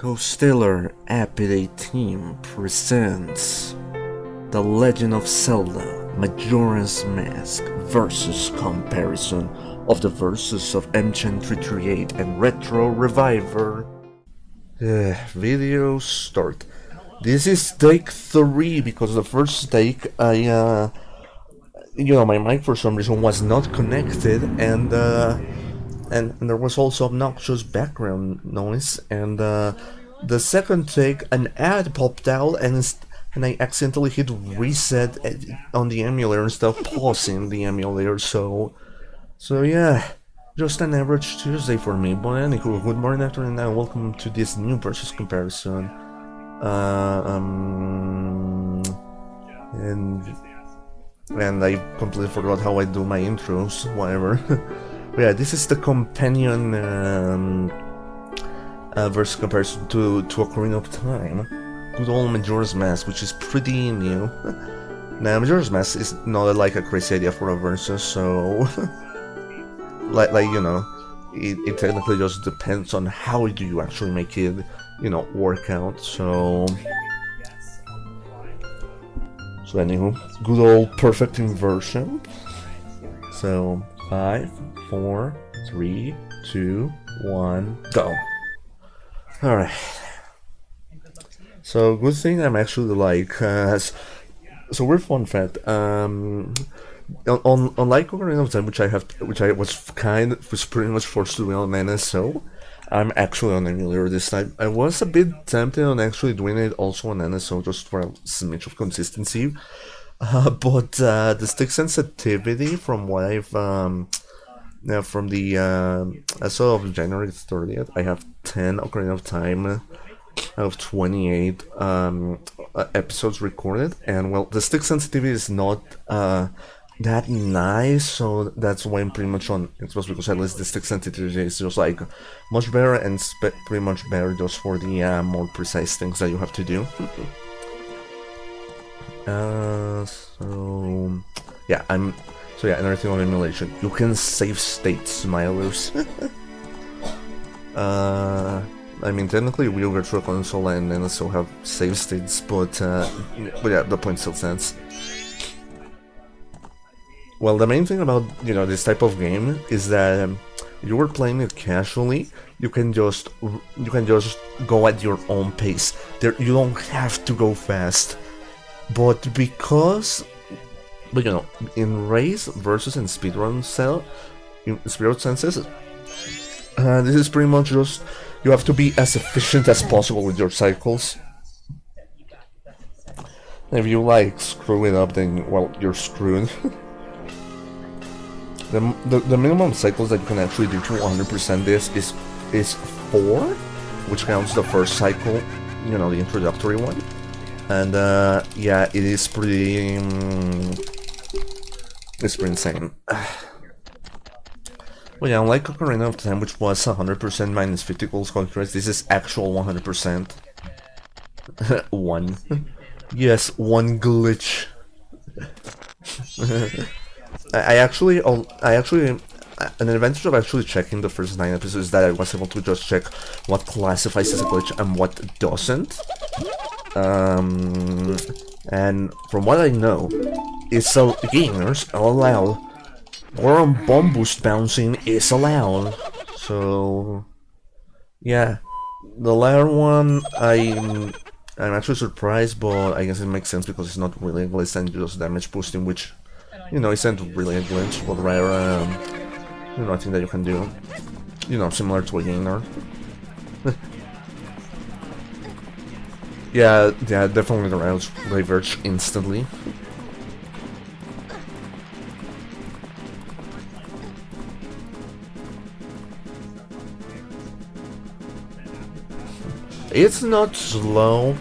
Co-stellar Episodio team presents The Legend of Zelda Majora's Mask vs. Comparison of the verses of M338 and Retro Reviver. Video start. This is take 3 because the first take my mic for some reason was not connected and there was also obnoxious background noise, and the second take an ad popped out and I accidentally hit reset on the emulator instead of pausing the emulator, so yeah, just an average Tuesday for me. But anyway, good morning, afternoon, and welcome to this new versus comparison. And I completely forgot how I do my intros, whatever. But yeah, this is the companion versus comparison to Ocarina of Time. Good old Majora's Mask, which is pretty new. Now, Majora's Mask is not like a crazy idea for a versus, so it technically just depends on how do you actually make it, work out. So anywho, good old perfect inversion. So 5, 4, 3, 2, 1, go. Alright. So good thing I'm actually so weird fun fact. Unlike Ocarina of Time, which I was pretty much forced to do on Menos, so I'm actually on emulator this time. I was a bit tempted on actually doing it also on NSO just for a smidge of consistency. But the stick sensitivity from what I've from the as of January 30th, I have 10 Ocarina of Time out of 28 episodes recorded, and well, the stick sensitivity is not that nice, so that's why I'm pretty much on Xbox, because at least the stick sensitivity is just like much better and pretty much better just for the more precise things that you have to do. So yeah, another thing on emulation, you can save state, smilers. I mean, technically we Virtual Console and NSO have save states, but yeah, the point still stands. Well, the main thing about this type of game is that you were playing it casually. You can just go at your own pace. You don't have to go fast. But in race versus in speedrun senses, this is pretty much just you have to be as efficient as possible with your cycles. If you screw it up, then well, you're screwed. The minimum cycles that you can actually do to 100% this is 4, which counts the first cycle, the introductory one. And yeah, it is pretty it's pretty insane. Well, yeah, unlike Ocarina of Time, which was 100% minus 50 goals contrast, this is actual 100%. 1. Yes, 1 glitch. I actually, an advantage of actually checking the first 9 episodes is that I was able to just check what classifies as a glitch and what doesn't. And from what I know, gamers are allowed, or on bomb boost bouncing is allowed. So yeah, the latter one I'm actually surprised, but I guess it makes sense because it's not really a glitch and just damage boosting, which isn't really a glitch, but rather I think that you can do, similar to a gainer. Yeah, definitely the routes diverge instantly. It's not slow.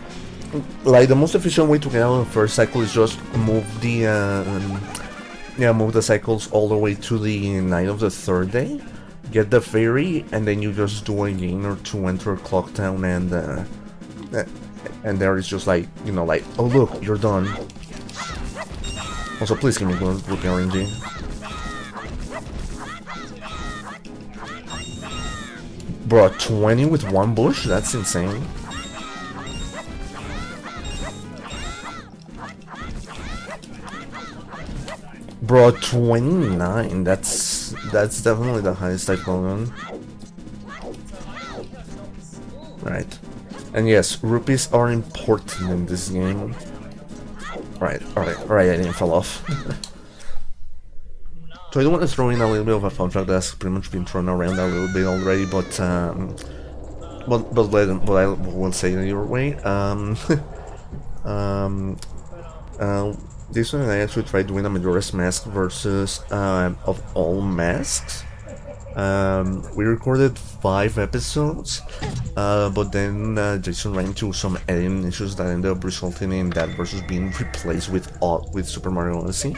The most efficient way to get out of the first cycle is just move the cycles all the way to the night of the third day, get the fairy, and then you just do a gainer to enter Clock Town, and there is just oh look, you're done. Also, please give me good RNG. Bro, 20 with one bush? That's insane. Bro, 29. That's definitely the highest I've gone. Right. And yes, rupees are important in this game. Right, I didn't fall off. So I do want to throw in a little bit of a fun fact that's pretty much been thrown around a little bit already, but I will say it your way. This one I actually tried doing a Majora's Mask versus of all masks. We recorded 5 episodes, but then Jason ran into some editing issues that ended up resulting in that versus being replaced with Super Mario Odyssey.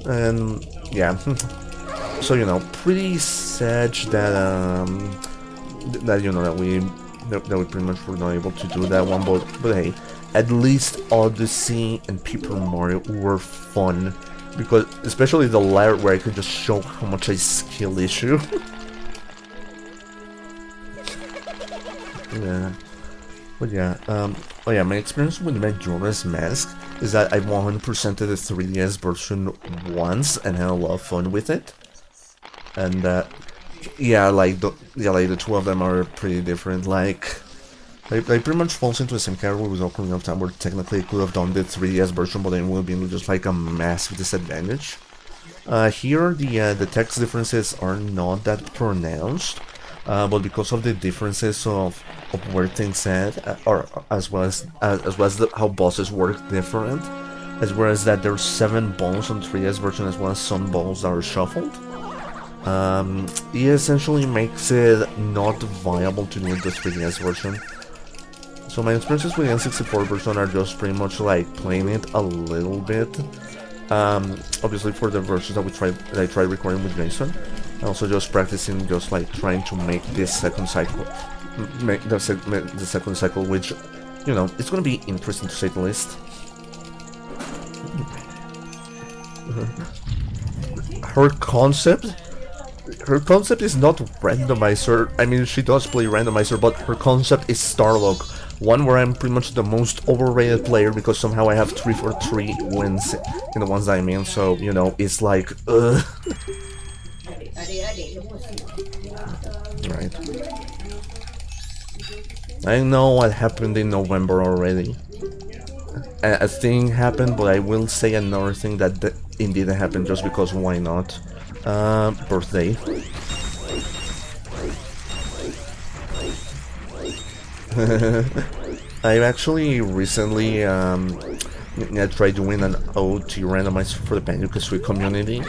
And yeah, so you know, pretty sad that that we pretty much were not able to do that one, but hey, at least Odyssey and Paper Mario were fun, because especially the latter where I could just show how much I skill issue. Yeah. But yeah, oh yeah, my experience with Majora's Mask is that I 100%ed the 3DS version once and had a lot of fun with it. And yeah, like the two of them are pretty different. Like, they pretty much falls into the same category with Ocarina of Time, where technically I could have done the 3DS version, but then would have been just like a massive disadvantage. Here, the text differences are not that pronounced. But because of the differences of where things at, or as well as how bosses work different, as well as that there's 7 balls on 3DS version, as well as some balls that are shuffled, it essentially makes it not viable to do the 3DS version. So my experiences with the N64 version are just pretty much like playing it a little bit. Obviously for the versions that I tried recording with Jason. Also just practicing, just like trying to make this second cycle, the second cycle, which, you know, it's gonna be interesting to say the least. Her concept is not randomizer. I mean, she does play randomizer, but her concept is Starlock. One where I'm pretty much the most overrated player because somehow I have 3 for 3 wins in the ones that I'm in. So, you know, it's like, Right. I know what happened in November already. A thing happened, but I will say another thing that indeed happened just because why not? Birthday. I actually recently tried doing an OT randomizer for the Banjo-Kazooie community.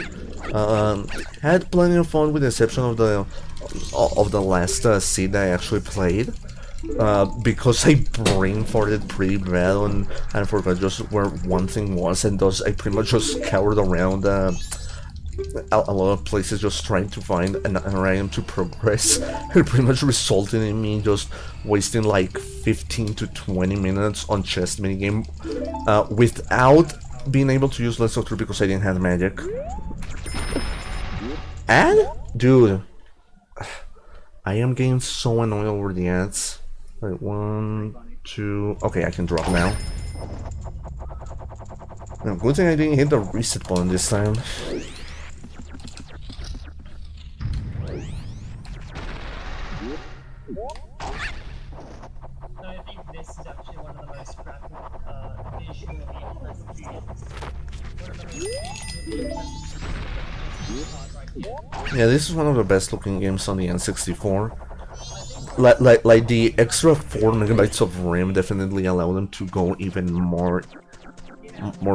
Had plenty of fun with the exception of the last seed that I actually played. Because I brain farted pretty bad and I forgot just where one thing was, and thus I pretty much just scoured around a lot of places just trying to find an item to progress. It pretty much resulted in me just wasting like 15 to 20 minutes on chess minigame without being able to use Let's Go Through because I didn't have magic. Ad? Dude, I am getting so annoyed over the ads. Right, 1, 2... Okay, I can drop now. Now, good thing I didn't hit the reset button this time. I think this is actually one of the most visually impressive games. One of the most visually impressive right here. Yeah, this is one of the best looking games on the N64. Like the extra 4 megabytes of RAM definitely allow them to go even more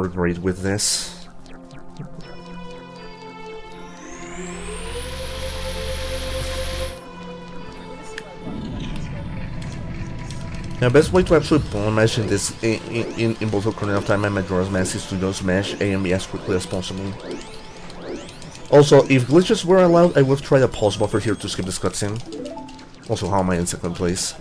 great with this. The best way to actually bone mesh in this in both Ocarina of Time and Majora's Mask is to just mesh A and B as quickly as possible. Also, if glitches were allowed, I would have tried a pause buffer here to skip this cutscene. Also, how am I in second place?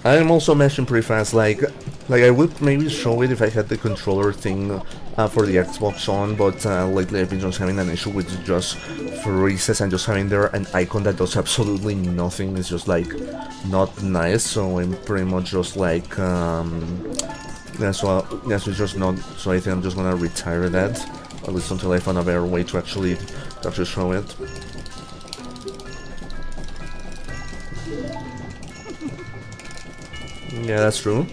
I am also meshing pretty fast, like, Like, I would maybe show it if I had the controller thing for the Xbox on, but lately I've been just having an issue with just freezes and just having there an icon that does absolutely nothing. It's just like not nice, so I'm pretty much just like yeah, so it's just not. So I think I'm just gonna retire that, at least until I find a better way to actually show it. Yeah, that's true.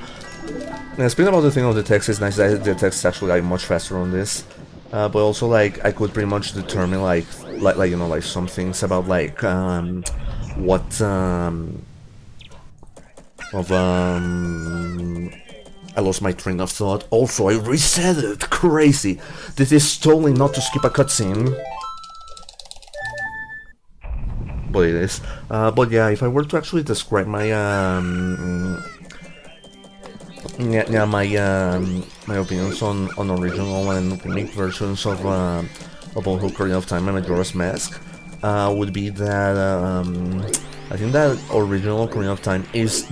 Yeah, speaking about the thing of the text, it's nice that the text is actually like much faster on this, but also like I could pretty much determine like you know, like some things about like what I lost my train of thought. Also, I reset it. Crazy. This is totally not to skip a cutscene. But it is. But yeah, if I were to actually describe my my opinions on original and remake versions of Ocarina of Time and Majora's Mask, would be that I think that original Ocarina of Time is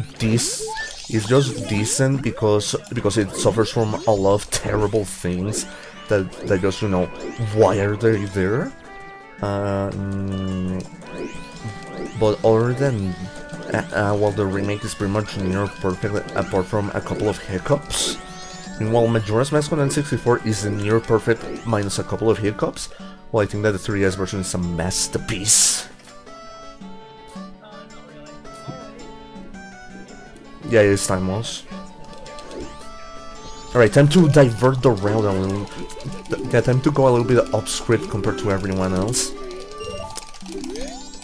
just decent because it suffers from a lot of terrible things that just, you know, why are they there? But other than well, the remake is pretty much near perfect apart from a couple of hiccups. Meanwhile, Majora's Mask on N64 is near perfect minus a couple of hiccups. Well, I think that the 3DS version is a masterpiece. Yeah, it's timeless. Alright, time to divert the route a little. Yeah, time to go a little bit off script compared to everyone else.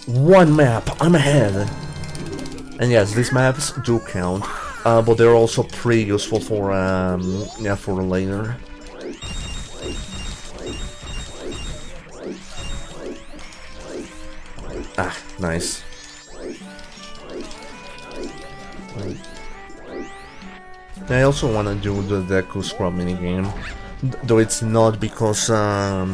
One map, I'm ahead. And yes, these maps do count, but they're also pretty useful for yeah, for later. Ah, nice. I also want to do the Deku Scrub minigame, though it's not because of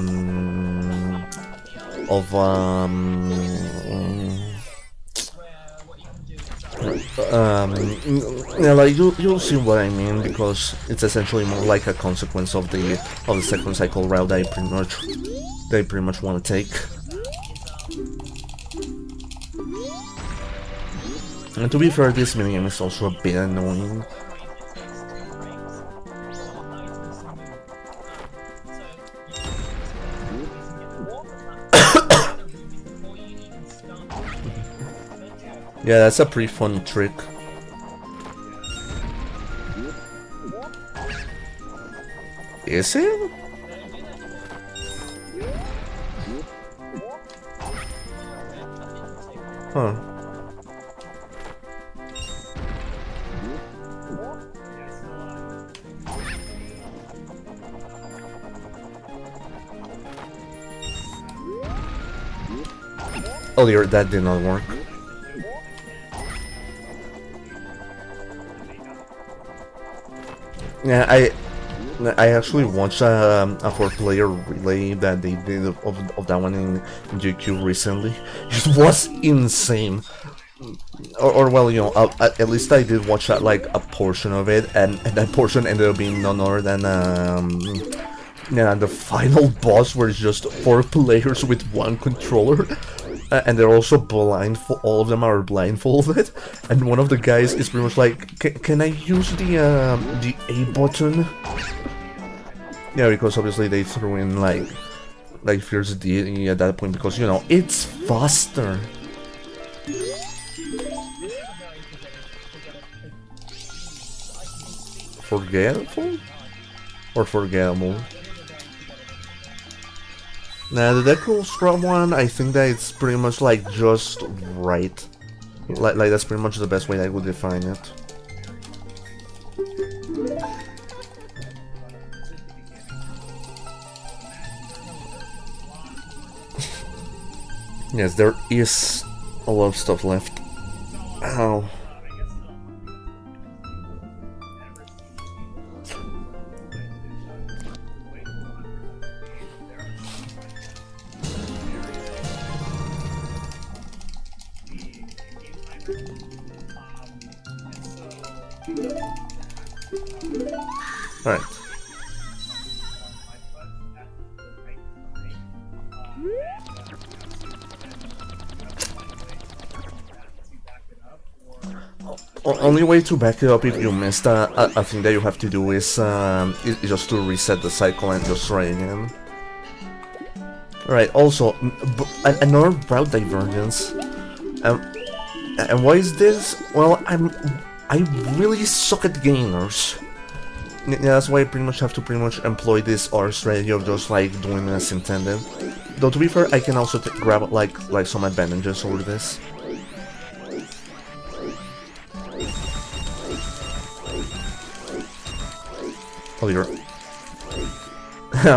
yeah, like you'll see what I mean, because it's essentially more like a consequence of the second cycle route that I pretty much want to take. And to be fair, this minigame is also a bit annoying. Yeah, that's a pretty fun trick. Is it? Huh. Oh dear, that did not work. Yeah, I actually watched a 4-player relay that they did of that one in GQ recently. It was insane. Or well, you know, at least I did watch that, like a portion of it, and that portion ended up being none other than yeah, the final boss, where it's just 4 players with 1 controller. And they're also blindfolded. All of them are blindfolded, and one of the guys is pretty much like, "Can I use the A button?" Yeah, because obviously they threw in like Fierce D at that point, because, you know, it's faster. Forgetful or forgettable? Nah, the Deku Scrub one, I think that it's pretty much like just right. Like that's pretty much the best way I would define it. Yes, there is a lot of stuff left. Ow. Alright. Only way to back it up if you missed a thing that you have to do is just to reset the cycle and just try again. Alright, also, another route divergence. And why is this? Well, I really suck at gainers. Yeah, that's why I pretty much have to employ this R strategy of just like doing as intended. Though to be fair, I can also grab like some advantages over this. Oh, you're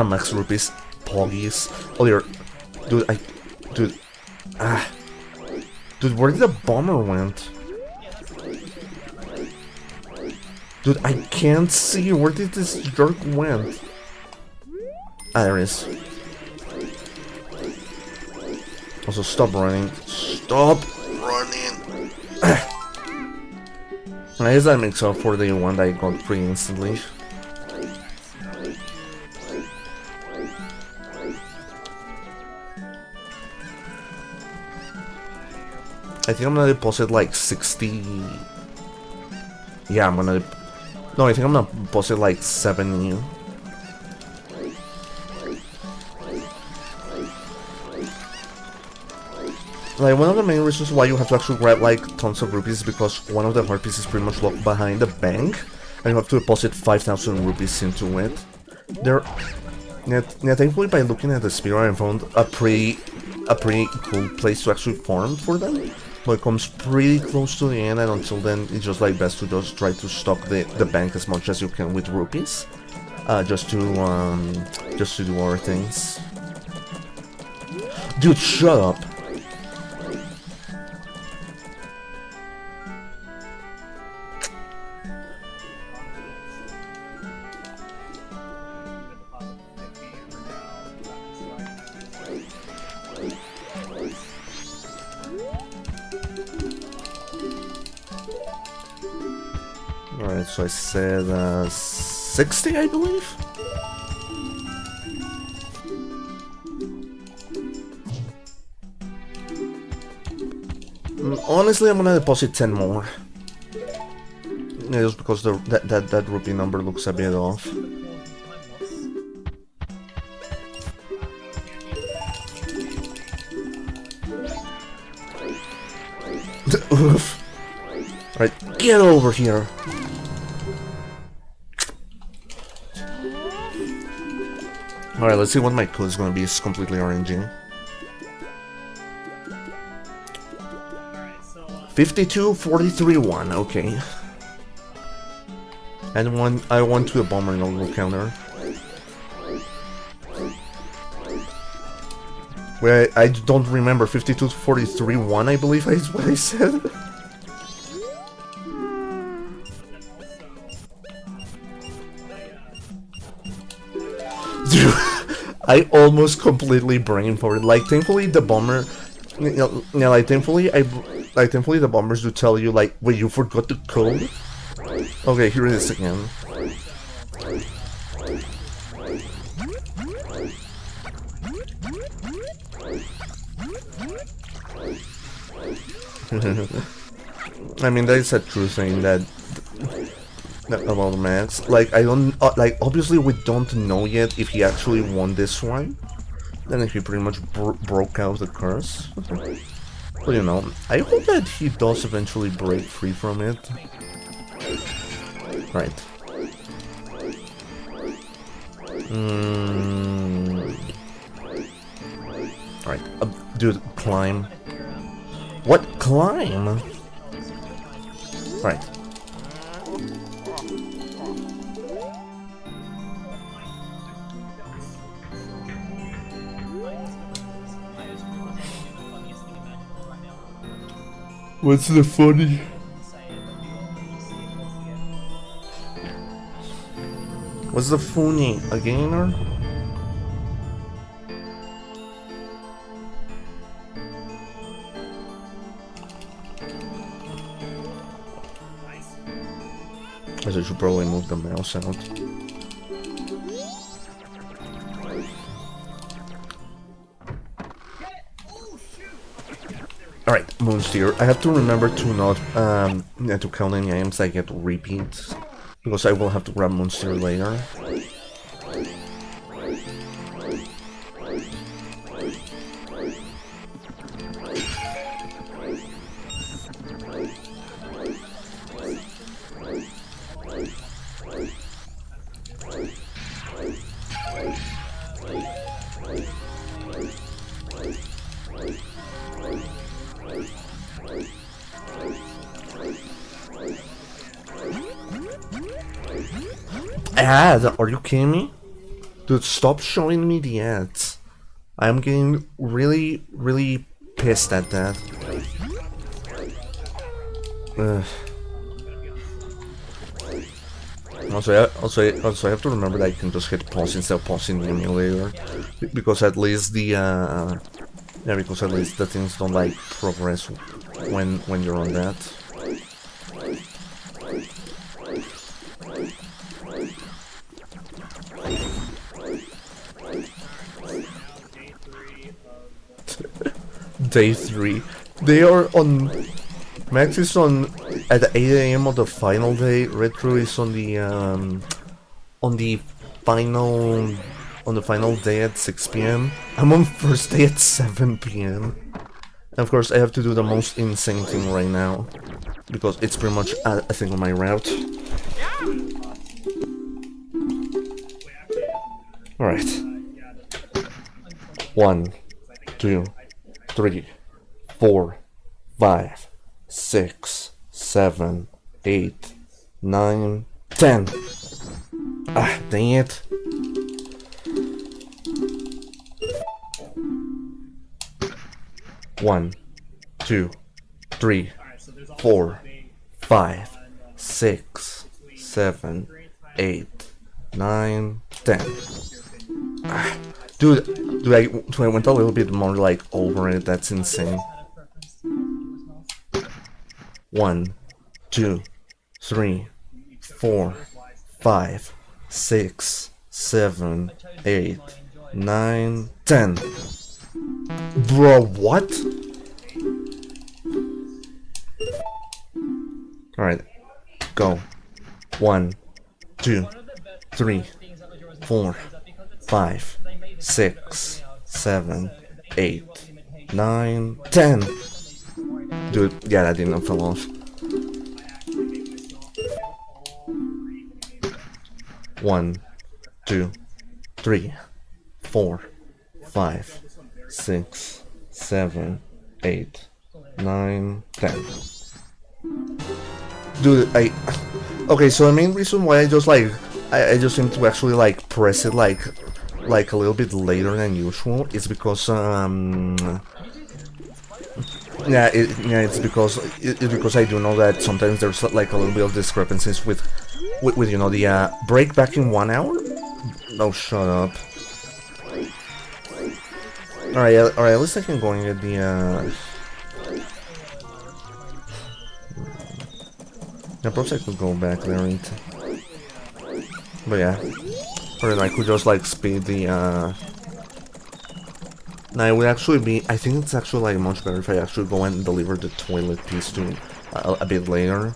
max rupees, poggies. Oh, you're dude, dude, where did the bomber went? Dude, I can't see. Where did this jerk went? Ah, there it is. Also, stop running. Stop running. I guess that makes up for the one that I got free instantly. I think I'm gonna deposit like 60. Yeah, I'm gonna. No, I think I'm gonna deposit like 70. Like, one of the main reasons why you have to actually grab like tons of rupees is because one of the heart pieces is pretty much locked behind the bank, and you have to deposit 5,000 rupees into it. Yeah, thankfully by looking at the spear, I found a pretty cool place to actually farm for them. But it comes pretty close to the end, and until then, it's just like best to just try to stock the bank as much as you can with rupees, just to do other things. Dude, shut up! Alright, so I said 60, I believe? Honestly, I'm gonna deposit 10 more. Yeah, just because that rupee number looks a bit off. Oof. Alright, get over here! Alright, let's see what my code is gonna be. It's completely RNG. 52, 43, 1, okay. And I want to a bomber no counter. Wait, I don't remember. 52 to 43, 1, I believe is what I said. Dude, I almost completely brain farted. Like, thankfully the bomber, like thankfully the bombers do tell you like, wait, you forgot the code? Okay, here it is again. I mean, that is a true thing that about Max. Like, I don't like. Obviously, we don't know yet if he actually won this one. Then he pretty much broke out the curse. But you know, I hope that he does eventually break free from it. Right. Alright, dude, climb. What? Climb? Right. What's the funny? What's the funny? A gainer? I should probably move the mouse out. Alright, Moonsteer. I have to remember to not to count any items I get to repeat, because I will have to grab Moonsteer later. Ad? Are you kidding me? Dude, stop showing me the ads. I'm getting really, really pissed at that. Also, I have to remember that I can just hit pause instead of pausing the emulator, because at least the because at least the things don't like progress when you're on that. Day 3. They are on. Max is on at 8 AM on the final day. Retro is on the final day at 6 PM. I'm on first day at 7 PM. And of course, I have to do the most insane thing right now, because it's pretty much a thing on my route. Alright. 1, 2, 3, 4, 5, 6, 7, 8, 9, 10. Ah, dang it. One, 2, 3, 4, 5, 6, 7, 8, 9, 10. Ah, dude, I went a little bit more like over it. That's insane. 1, 2, 3, 4, 5, 6, 7, 8, 9, 10. Bro, what? Alright, go. 1, 2, 3, 4, 5, 6, 7, 8, 9, 10. Dude, yeah, that didn't fall off. 1, 2, 3, 4, 5, 6, 7, 8, 9, 10. Dude, okay, so the main reason why I just seem to actually like press it like a little bit later than usual is because it's because I do know that sometimes there's like a little bit of discrepancies with you know the break back in 1 hour. No, shut up. Alright, at least I can go and get the yeah, perhaps I could go back there and but yeah. Or then I could just like speed the now it would actually be, I think it's actually like much better if I actually go and deliver the toilet piece to a bit later.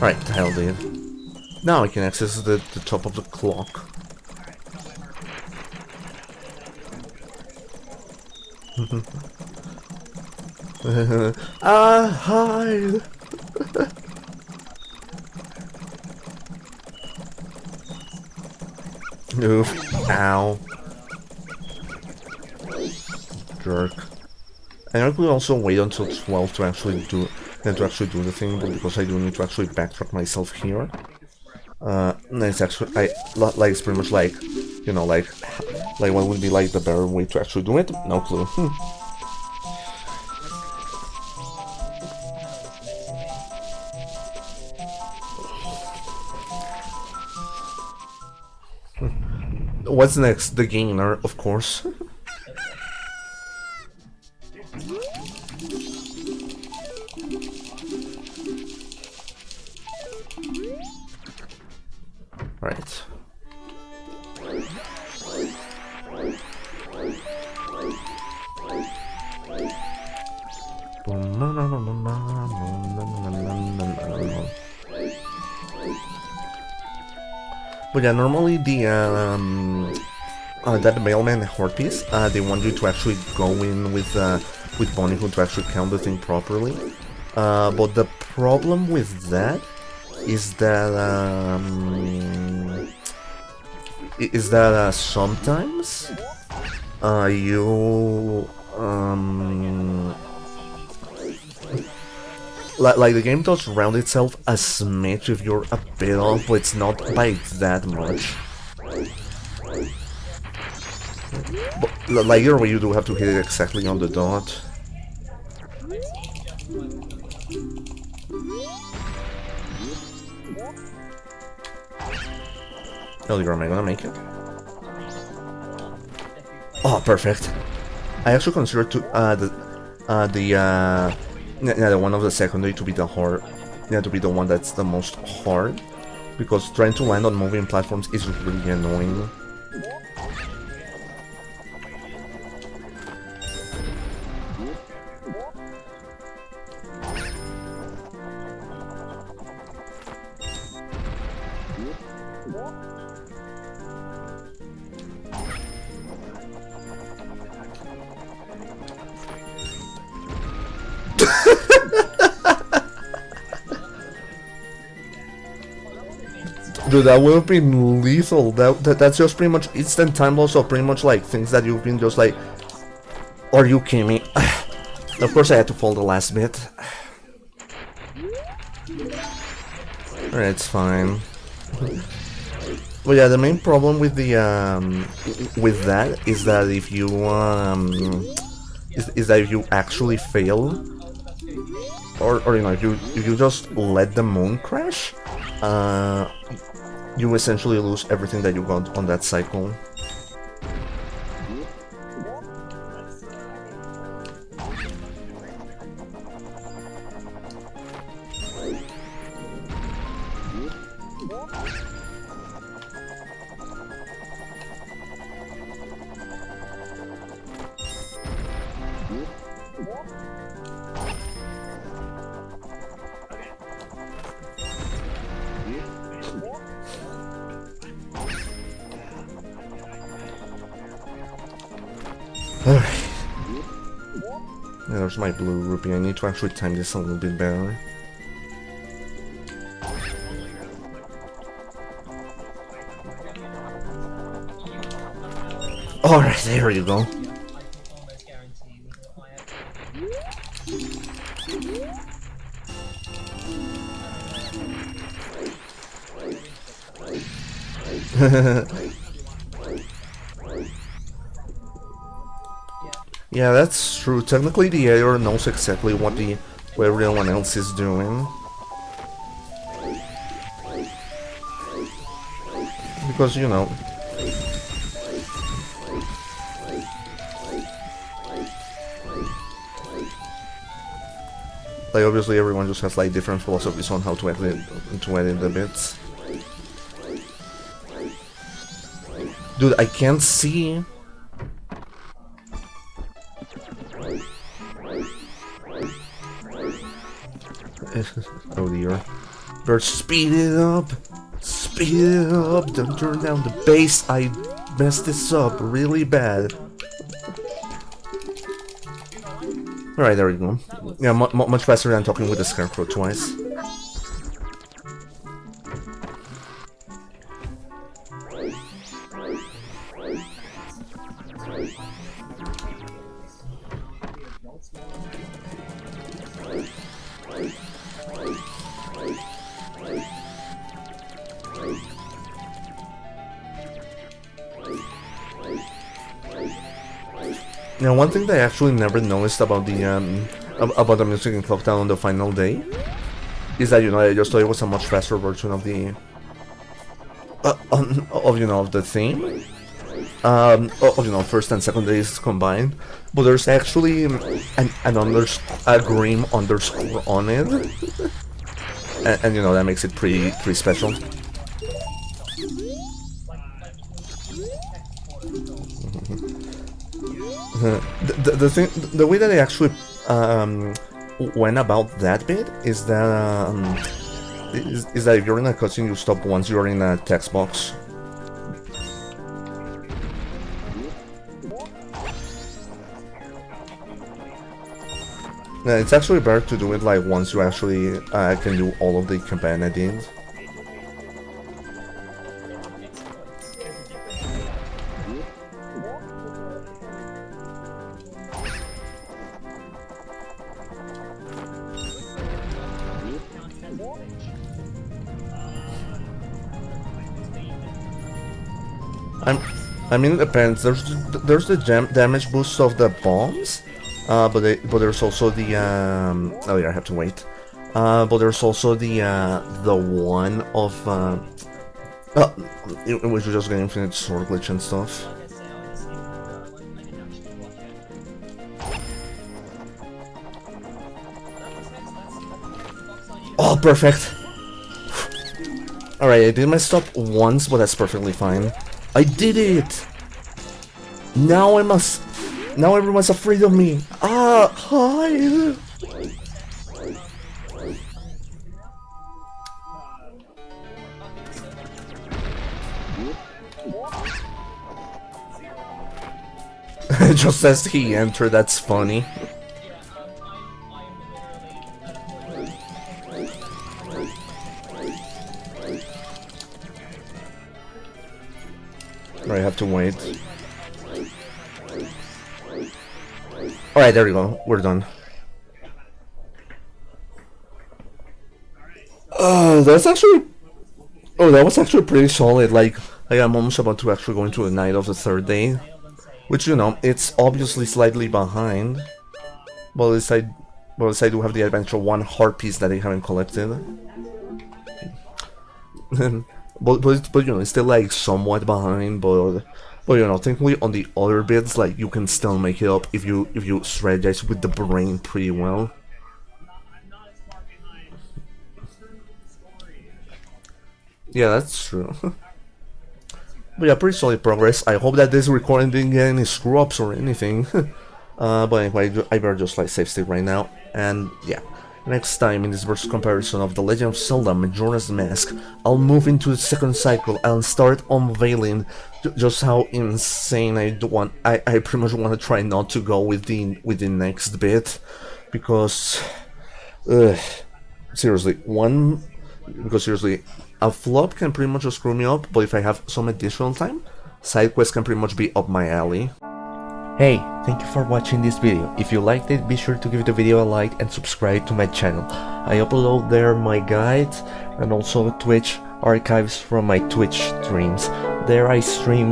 Right, the hell dude. Now I can access the top of the clock. Hide! Oof. Ow. Jerk. And I could also wait until 12 to actually do the thing, but because I do need to actually backtrack myself here. And it's actually like it's pretty much like, you know, like what would be like the better way to actually do it? No clue. What's next? The gainer, of course. But yeah, normally that mailman heart piece, they want you to actually go in with Bonnie Hood to actually count the thing properly. But the problem with that is that sometimes you like the game does round itself a smidge if you're a bit off, but it's not by that much. But like either way, you do have to hit it exactly on the dot. Elgar, am I gonna make it? Oh, perfect. I actually consider the one of the secondary to be the hard, to be the one that's the most hard, because trying to land on moving platforms is really annoying. Dude, that would have been lethal. That's just pretty much instant time loss of pretty much like things that you've been just like, are you kidding me? Of course I had to fall the last bit. Alright, it's fine. But yeah, the main problem with the with that is that if you is that if you actually fail, or you know, if you just let the moon crash, you essentially lose everything that you got on that cycle. Yeah, there's my blue rupee. I need to actually time this a little bit better. Alright, there you go. Yeah, that's true. Technically, the editor knows exactly what everyone else is doing. Because, you know... like, obviously everyone just has, like, different philosophies on how to edit the bits. Dude, I can't see... oh dear. Bert, speed it up! Speed it up! Don't turn down the bass! I messed this up really bad. Alright, there we go. Yeah, much faster than talking with the Scarecrow twice. Now, one thing that I actually never noticed about the music in Clocktown on the final day is that, you know, I just thought it was a much faster version of the of the theme, of, you know, first and second days combined. But there's actually a green underscore on it, and you know, that makes it pretty special. The way that I actually went about that bit is that if you're in a cutscene, you stop once you're in a text box. Yeah, it's actually better to do it like once you actually can do all of the campaign at the end. I mean, it depends. There's the damage boost of the bombs, but there's also the oh yeah, I have to wait. But there's also the one of in which you just get infinite sword glitch and stuff. Oh, perfect. Alright, I did mess up once, but that's perfectly fine. I did it! Now everyone's afraid of me. Ah, hi! Just as he entered, that's funny. I have to wait. Alright, there we go. We're done. That's actually... Oh, that was actually pretty solid. Like I'm almost about to actually go into the night of the third day. Which, you know, it's obviously slightly behind. But at least I do have the adventure one heart piece that I haven't collected. But you know, it's still like somewhat behind, but you know, thankfully on the other bits, like you can still make it up if you strategize with the brain pretty well. Yeah, that's true. But yeah, pretty solid progress. I hope that this recording didn't get any screw ups or anything. But anyway, I better just like save state right now, and yeah. Next time in this versus comparison of The Legend of Zelda Majora's Mask, I'll move into the second cycle and start unveiling just how insane I pretty much want to try not to go with the next bit, because seriously, a flop can pretty much just screw me up, but if I have some additional time, side quests can pretty much be up my alley. Hey, thank you for watching this video. If you liked it, be sure to give the video a like and subscribe to my channel. I upload there my guides and also Twitch archives from my Twitch streams. There I stream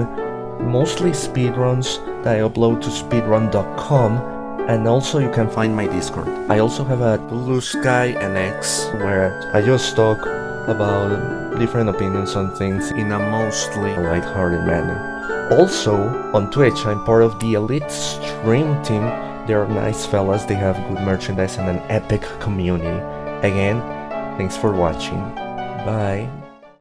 mostly speedruns that I upload to speedrun.com, and also you can find my Discord. I also have a Bluesky and X where I just talk about different opinions on things in a mostly lighthearted manner. Also, on Twitch, I'm part of the Elite Stream team. They're nice fellas, they have good merchandise and an epic community. Again, thanks for watching. Bye.